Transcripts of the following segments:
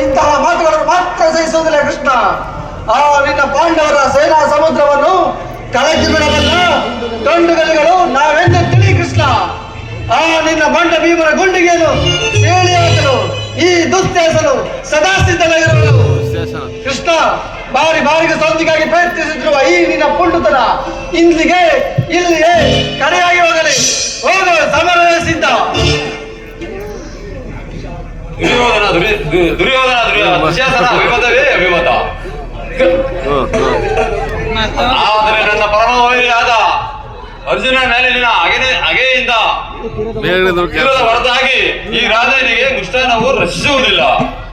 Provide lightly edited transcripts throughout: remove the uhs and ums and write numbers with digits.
ಇಂತಹ ಮಾತುಗಳನ್ನು ಮಾತ್ರ ಸಹಿಸುವುದಿಲ್ಲ ಕೃಷ್ಣ. ಆ ನಿನ್ನ ಪಾಂಡವರ ಸೇನಾ ಸಮುದ್ರವನ್ನು ಕಳಚಿ ಬಿಡಬಲ್ಲ ಗಂಡುಗಲಿಗಳು ನಾವೆಂದು ತಿಳಿ ಕೃಷ್ಣ. ಆ ನಿನ್ನ ಬಂಡ ಭೀಮನ ಗುಂಡಿಗೆಯನ್ನು ಸೇಳಿ ಹಾಕಲು ಈ ದುಸ್ತೇಸನು ಸದಾ ಸಿದ್ಧನಾಗಿರುವನು ಕೃಷ್ಣ. ಬಾರಿಗೆ ಸಂಧಿಗಾಗಿ ಪ್ರಯತ್ನಿಸುತ್ತಿರುವ ಈ ನಿನ್ನ ಪುಂಡುತನ ಇಲ್ಲಿಗೆ ಕಡೆಯಾಗಿ ಹೋಗಲಿ. ಹೋಗಲು ಸಮರವೇ ಸಿದ್ಧ. ದುರ್ಯೋಧನ ದುಶ್ಯಾಸನ ಅಭಿಮತವೇ ಅಭಿಮತ. ಆದರೆ ನನ್ನ ಪರಮವೈರಿಯಾದ ಅರ್ಜುನ ಮೇಲಿನ ಅಗೆಯಿಂದ ಹೊರತಾಗಿ ಈ ರಾಜನಿಗೆ ಮುಷ್ಟಾನವು ರಚಿಸುವುದಿಲ್ಲ.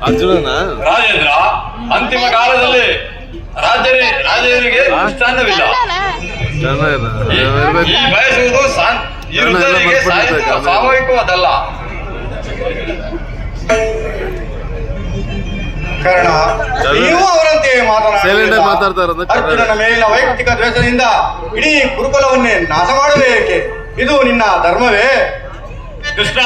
ಅರ್ಜುನನ ರಾಜೇಂದ್ರ ಅಂತಿಮ ಕಾಲದಲ್ಲಿ ರಾಜರಿಗೆ ಮುಷ್ಟಾನ್ನವಿಲ್ಲ. ಈ ಬಯಸುವುದು ಈ ವೃದ್ಧರಿಗೆ ಸ್ವಾಭಾವಿಕವಾದಲ್ಲ. ಕರ್ಣ, ನೀವು ಅವರಂತೆ ಮಾತಾಡ್ತಾರೆ. ಅರ್ಜುನನ ಮೇಲಿನ ವೈಯಕ್ತಿಕ ದ್ವೇಷದಿಂದ ಇಡೀ ಗುರುಕುಲವನ್ನೇ ನಾಶ ಮಾಡಬೇಕೆ? ಇದು ನಿನ್ನ ಧರ್ಮವೇ? ಕೃಷ್ಣ,